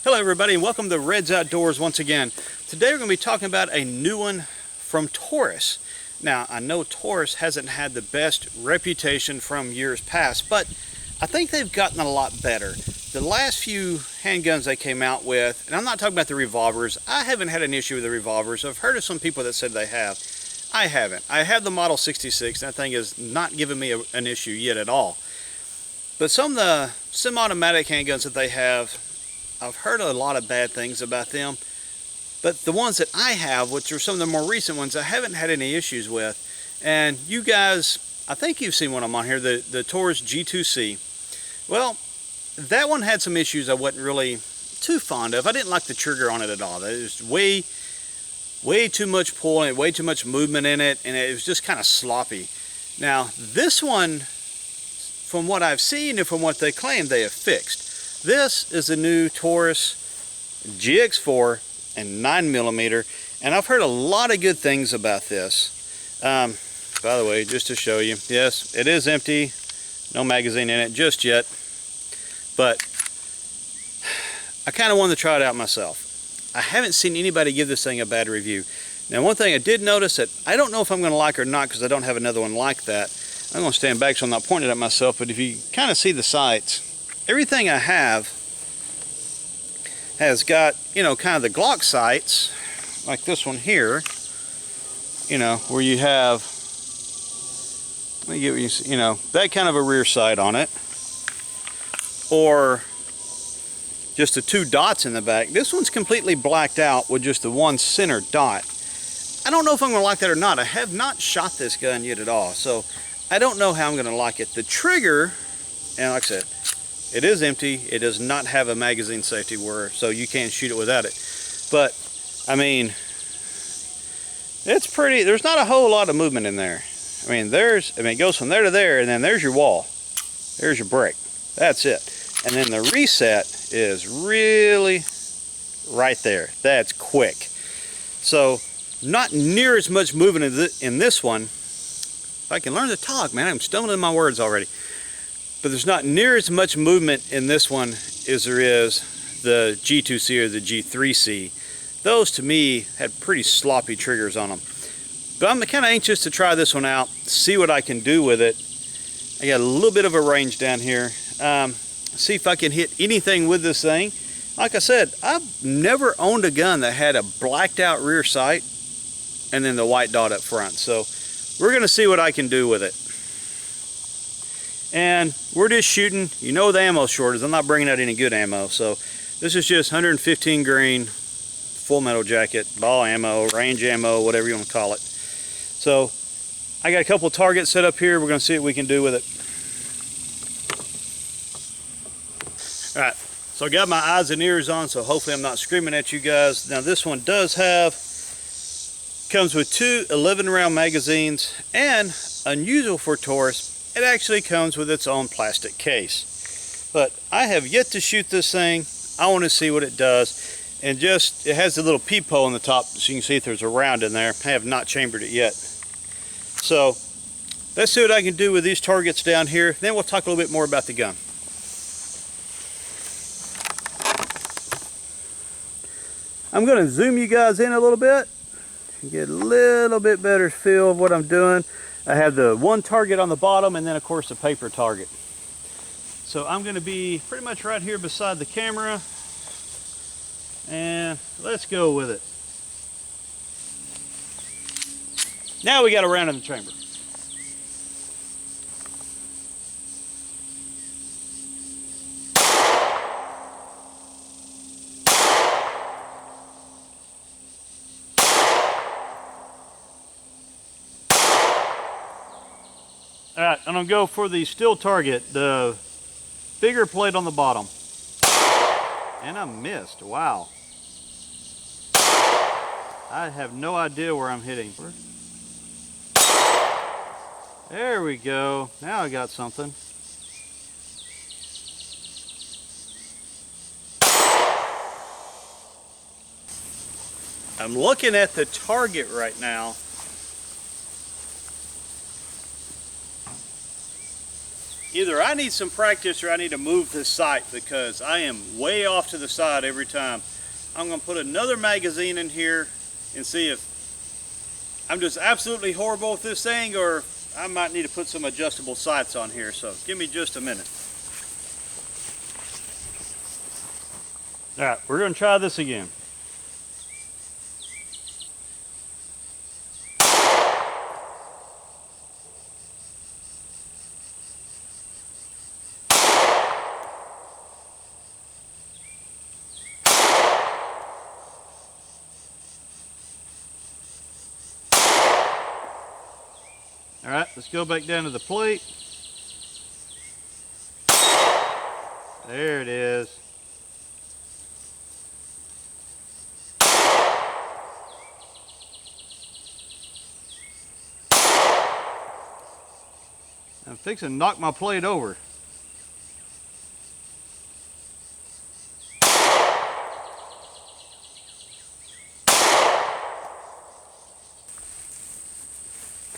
Hello everybody and welcome to Red's Outdoors once again. Today we're going to be talking about a new one from Taurus. Now I know Taurus hasn't had the best reputation from years past, but I think they've gotten a lot better. The last few handguns they came out with, and I'm not talking about the revolvers, I haven't had an issue with the revolvers. I've heard of some people that said they have. I haven't. I have the Model 66, and that thing has not given me an issue yet at all. But some of the semi-automatic handguns that they have, I've heard a lot of bad things about them, but the ones that I have, which are some of the more recent ones, I haven't had any issues with. And you guys, I think you've seen one of them on here, the Taurus G2C. Well, that one had some issues I wasn't really too fond of. I didn't like the trigger on it at all. There was way too much pull and way too much movement in it, and it was just kind of sloppy. Now, this one, from what I've seen and from what they claim, they have fixed. This is the new Taurus GX4 and 9mm, and I've heard a lot of good things about this. By the way, just to show you, yes, it is empty, no magazine in it just yet, but I kind of wanted to try it out myself. I haven't seen anybody give this thing a bad review. Now, one thing I did notice that I don't know if I'm going to like or not, because I don't have another one like that. I'm going to stand back so I'm not pointing at myself, but if you kind of see the sights, everything I have has got, you know, kind of the Glock sights, like this one here, you know, where you have, let me get what you see, you know, that kind of a rear sight on it, or just the two dots in the back. This one's completely blacked out with just the one center dot. I don't know if I'm going to like that or not. I have not shot this gun yet at all, so I don't know how I'm going to like it. The trigger, and like I said, it is empty. It does not have a magazine safety wire, so you can't shoot it without it. But, I mean, it's pretty, there's not a whole lot of movement in there. I mean, it goes from there to there, and then there's your wall. There's your break. That's it. And then the reset is really right there. That's quick. So, not near as much movement in this one. If I can learn to talk, man, I'm stumbling in my words already. But there's not near as much movement in this one as there is the G2C or the G3C. Those, to me, had pretty sloppy triggers on them. But I'm kind of anxious to try this one out, see what I can do with it. I got a little bit of a range down here. See if I can hit anything with this thing. Like I said, I've never owned a gun that had a blacked out rear sight and then the white dot up front. So we're going to see what I can do with it. And we're just shooting, you know, the ammo shortage. I'm not bringing out any good ammo, so this is just 115 grain full metal jacket, ball ammo, range ammo, whatever you want to call it. So I got a couple targets set up here. We're going to see what we can do with it. All right, so I got my eyes and ears on, so hopefully I'm not screaming at you guys. Now this one comes with two 11-round magazines, and unusual for Taurus, it actually comes with its own plastic case. But I have yet to shoot this thing. I want to see what it does. And just, it has a little peephole on the top, so you can see if there's a round in there. I have not chambered it yet. So let's see what I can do with these targets down here. Then we'll talk a little bit more about the gun. I'm going to zoom you guys in a little bit and get a little bit better feel of what I'm doing. I have the one target on the bottom, and then of course the paper target. So I'm going to be pretty much right here beside the camera, and let's go with it. Now we got a round in the chamber. All right, I'm gonna go for the steel target, the bigger plate on the bottom. And I missed, wow. I have no idea where I'm hitting. There we go, now I got something. I'm looking at the target right now. either I need some practice or I need to move this sight, because I am way off to the side every time. I'm going to put another magazine in here and see if I'm just absolutely horrible with this thing, or I might need to put some adjustable sights on here. So give me just a minute. All right, we're going to try this again. All right, let's go back down to the plate. There it is. I'm fixing to knock my plate over.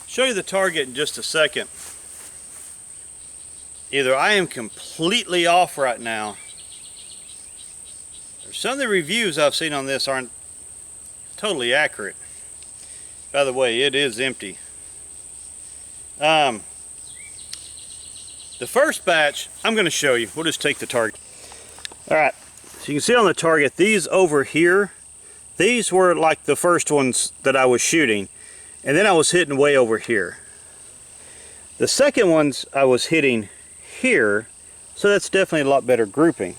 Show you the target in just a second. Either I am completely off right now, or some of the reviews I've seen on this aren't totally accurate. By the way, it is empty. The first batch I'm going to show you. We'll just take the target. Alright, so you can see on the target, these over here, these were like the first ones that I was shooting. And then I was hitting way over here. The second ones I was hitting here, so that's definitely a lot better grouping.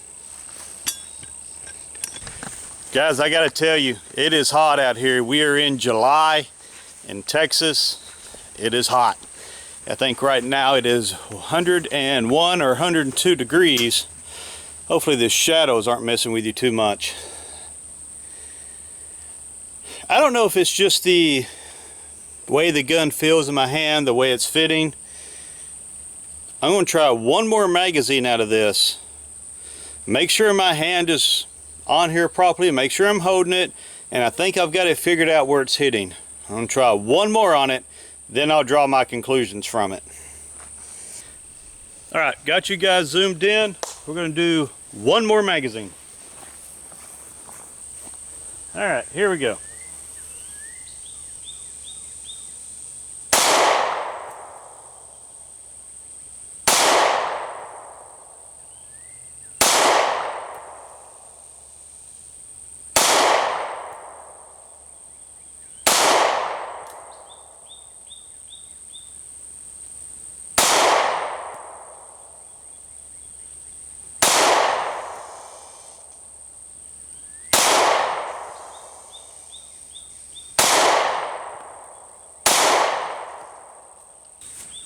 Guys, I gotta tell you, it is hot out here. We are in July in Texas. It is hot. I think right now it is 101 or 102 degrees. Hopefully the shadows aren't messing with you too much. I don't know if it's just the way the gun feels in my hand, the way it's fitting. I'm going to try one more magazine out of this. Make sure my hand is on here properly, make sure I'm holding it, and I think I've got it figured out where it's hitting. I'm going to try one more on it, then I'll draw my conclusions from it. Alright, got you guys zoomed in. We're going to do one more magazine. Alright, here we go.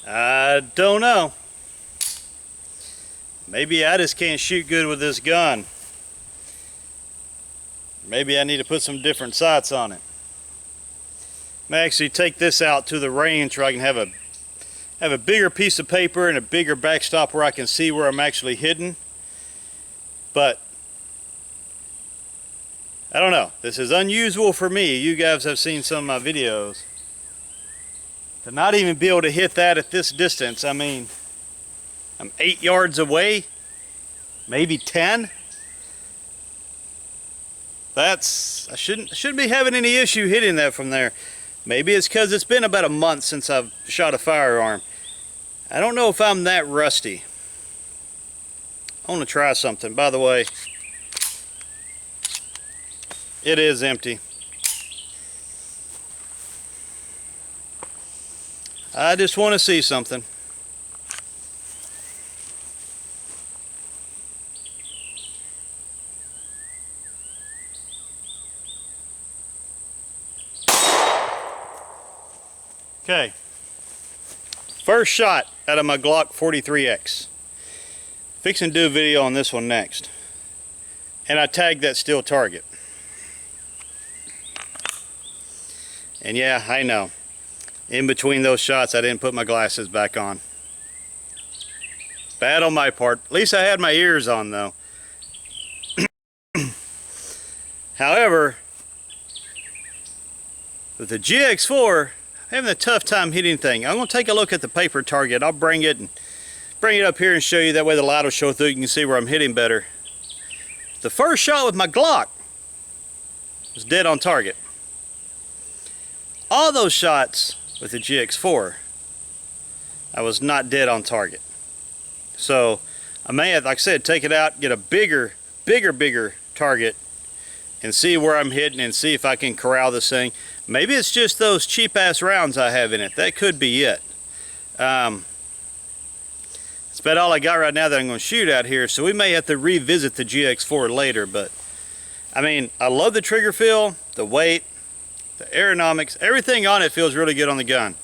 I don't know. Maybe I just can't shoot good with this gun. Maybe I need to put some different sights on it. I may actually take this out to the range where I can have a bigger piece of paper and a bigger backstop where I can see where I'm actually hitting. But I don't know. This is unusual for me. You guys have seen some of my videos. To not even be able to hit that at this distance, I mean, I'm 8 yards away, maybe 10. I shouldn't be having any issue hitting that from there. Maybe it's because it's been about a month since I've shot a firearm. I don't know if I'm that rusty. I want to try something. By the way, it is empty. I just want to see something. Okay. First shot out of my Glock 43X. Fixing to do a video on this one next. And I tagged that steel target. And yeah, I know. In between those shots, I didn't put my glasses back on. Bad on my part. At least I had my ears on, though. However, with the GX4, I'm having a tough time hitting things. I'm going to take a look at the paper target. I'll bring it and bring it up here and show you, that way the light will show through, you can see where I'm hitting better. The first shot with my Glock was dead on target. All those shots with the GX4, I was not dead on target. So I may have, like I said, take it out, get a bigger target, and see where I'm hitting and see if I can corral this thing. Maybe it's just those cheap ass rounds I have in it. That could be it. That's about all I got right now that I'm going to shoot out here, so we may have to revisit the GX4 later. But I mean, I love the trigger feel, the weight, the aerodynamics, everything on it feels really good on the gun.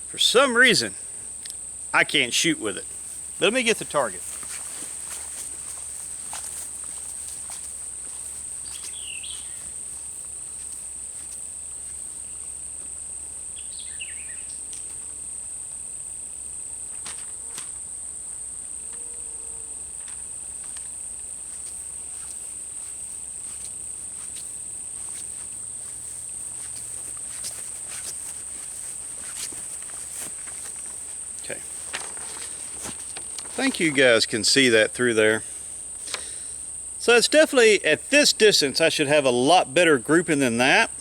For some reason, I can't shoot with it. Let me get the target. Okay. I think you guys can see that through there. So it's definitely, at this distance, I should have a lot better grouping than that.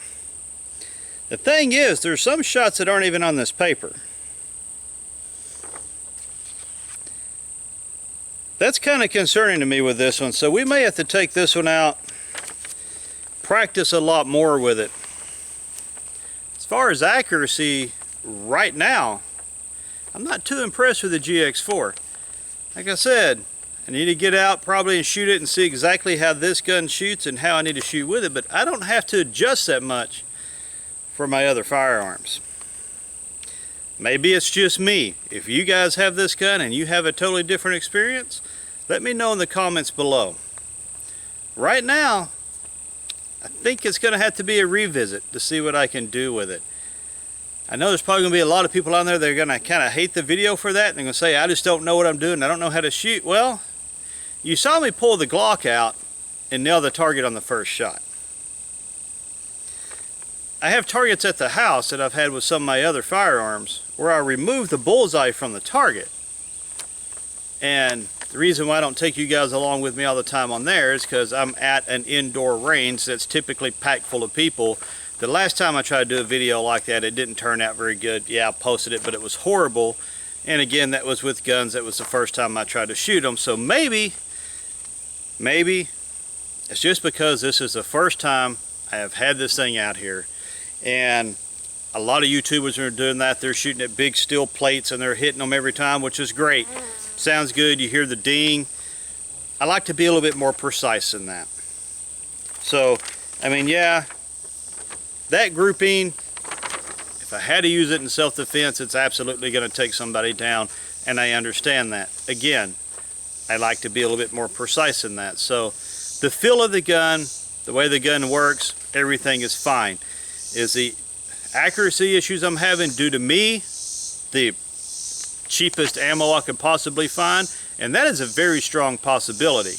The thing is, there's some shots that aren't even on this paper. That's kind of concerning to me with this one, so we may have to take this one out, practice a lot more with it. As far as accuracy, right now, I'm not too impressed with the GX4. Like I said, I need to get out probably and shoot it and see exactly how this gun shoots and how I need to shoot with it, but I don't have to adjust that much for my other firearms. Maybe it's just me. If you guys have this gun and you have a totally different experience, let me know in the comments below. Right now, I think it's going to have to be a revisit to see what I can do with it. I know there's probably going to be a lot of people on there that are going to kind of hate the video for that. And they're going to say, I just don't know what I'm doing. I don't know how to shoot. Well, you saw me pull the Glock out and nail the target on the first shot. I have targets at the house that I've had with some of my other firearms where I remove the bullseye from the target. And the reason why I don't take you guys along with me all the time on there is because I'm at an indoor range that's typically packed full of people. The last time I tried to do a video like that, it didn't turn out very good. Yeah, I posted it, but it was horrible. And again, that was with guns. That was the first time I tried to shoot them. So maybe it's just because this is the first time I have had this thing out here. And a lot of YouTubers are doing that. They're shooting at big steel plates and they're hitting them every time, which is great. Sounds good. You hear the ding. I like to be a little bit more precise than that. So, I mean, yeah, that grouping, if I had to use it in self-defense, it's absolutely going to take somebody down, and I understand that. Again, I like to be a little bit more precise than that. So the feel of the gun, the way the gun works, everything is fine. Is the accuracy issues I'm having due to me the cheapest ammo I could possibly find? And that is a very strong possibility.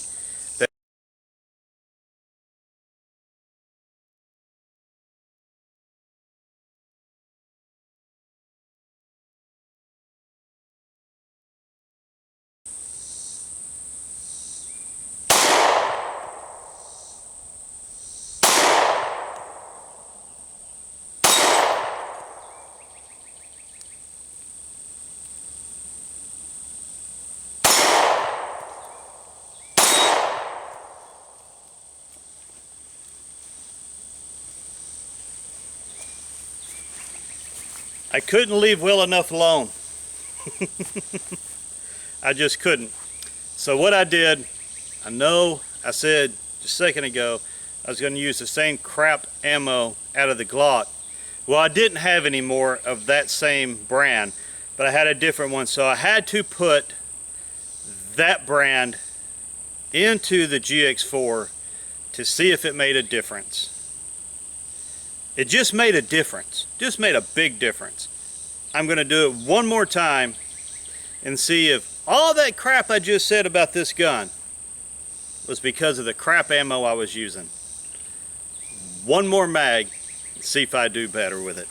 I couldn't leave well enough alone. I just couldn't. So what I did, I know I said just a second ago I was going to use the same crap ammo out of the Glock. Well, I didn't have any more of that same brand, but I had a different one, so I had to put that brand into the GX4 to see if it made a difference. It just made a difference, just made a big difference. I'm going to do it one more time and see if all that crap I just said about this gun was because of the crap ammo I was using. One more mag and see if I do better with it.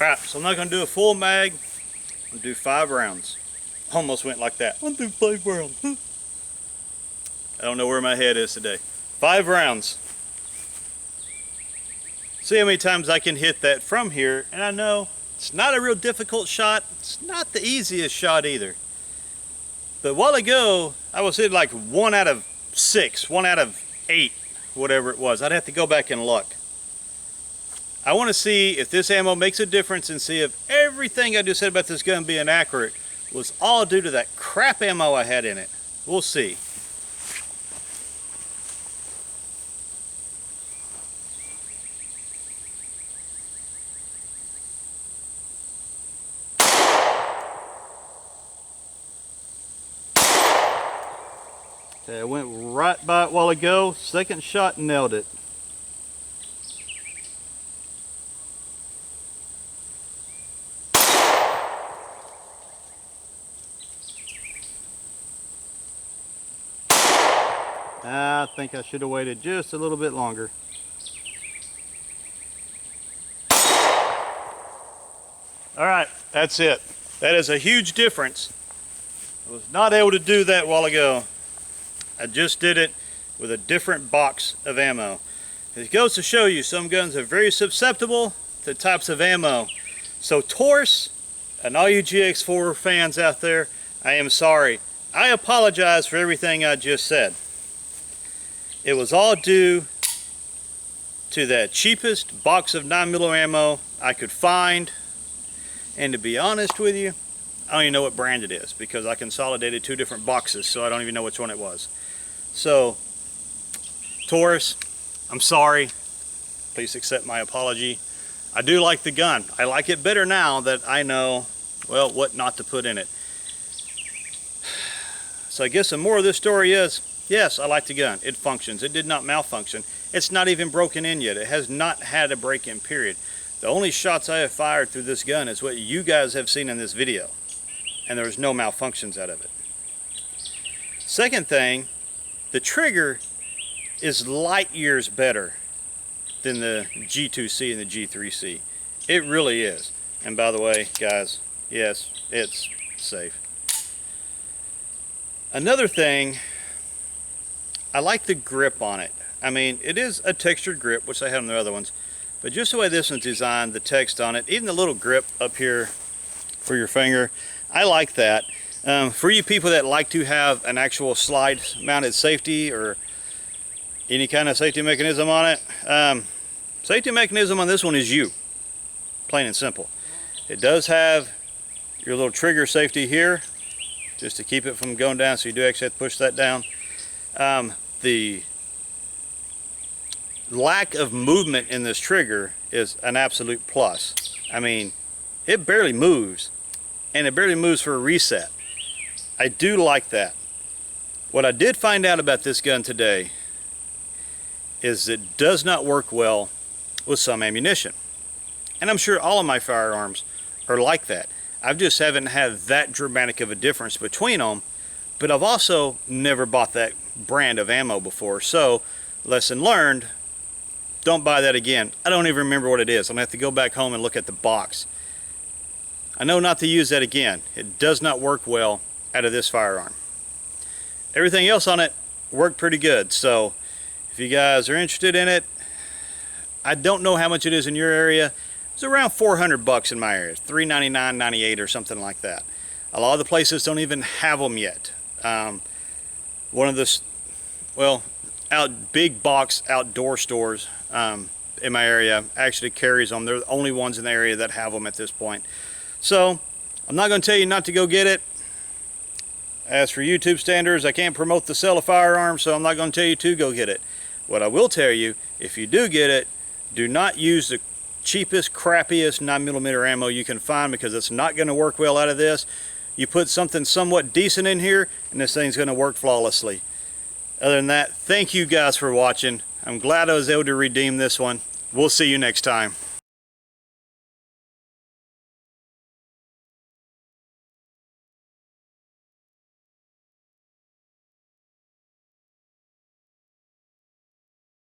Alright, so I'm not going to do a full mag. I'm going to do 5 rounds. Almost went like that. I'll do 5 rounds. I don't know where my head is today. 5 rounds. See how many times I can hit that from here. And I know it's not a real difficult shot. It's not the easiest shot either. But a while ago, I was hitting like 1 out of 6, 1 out of 8, whatever it was. I'd have to go back and look. I want to see if this ammo makes a difference and see if everything I just said about this gun being accurate was all due to that crap ammo I had in it. We'll see. Okay, I went right by it a while ago. Second shot nailed it. I think I should have waited just a little bit longer. Alright, that's it. That is a huge difference. I was not able to do that a while ago. I just did it with a different box of ammo. It goes to show you some guns are very susceptible to types of ammo. So Taurus and all you GX4 fans out there, I am sorry. I apologize for everything I just said. It was all due to the cheapest box of 9mm ammo I could find. And to be honest with you, I don't even know what brand it is because I consolidated 2 different boxes, so I don't even know which one it was. So, Taurus, I'm sorry. Please accept my apology. I do like the gun. I like it better now that I know, well, what not to put in it. So I guess the more of this story is, yes, I like the gun. It functions. It did not malfunction. It's not even broken in yet. It has not had a break-in period. The only shots I have fired through this gun is what you guys have seen in this video. And there's no malfunctions out of it. Second thing, the trigger is light years better than the G2C and the G3C. It really is. And by the way, guys, yes, it's safe. Another thing, I like the grip on it. I mean, it is a textured grip, which I have on the other ones, but just the way this one's designed, the text on it, even the little grip up here for your finger, I like that. For you people that like to have an actual slide mounted safety or any kind of safety mechanism on it, safety mechanism on this one is you, plain and simple. It does have your little trigger safety here, just to keep it from going down, so you do actually have to push that down. The lack of movement in this trigger is an absolute plus. I mean, it barely moves, and it barely moves for a reset. I do like that. What I did find out about this gun today is it does not work well with some ammunition. And I'm sure all of my firearms are like that. I just haven't had that dramatic of a difference between them, but I've also never bought that brand of ammo before. So, lesson learned, don't buy that again. I don't even remember what it is. I'm gonna have to go back home and look at the box. I know not to use that again. It does not work well out of this firearm. Everything else on it worked pretty good. So, if you guys are interested in it, I don't know how much it is in your area. It's around 400 bucks in my area, $399, $98 or something like that. A lot of the places don't even have them yet. One of the, well, big box outdoor stores in my area actually carries them. They're the only ones in the area that have them at this point. So I'm not going to tell you not to go get it. As for YouTube standards, I can't promote the sale of firearms, so I'm not going to tell you to go get it. What I will tell you, if you do get it, do not use the cheapest, crappiest 9mm ammo you can find, because it's not going to work well out of this. You put something somewhat decent in here and this thing's going to work flawlessly. Other than that, thank you guys for watching. I'm glad I was able to redeem this one. We'll see you next time.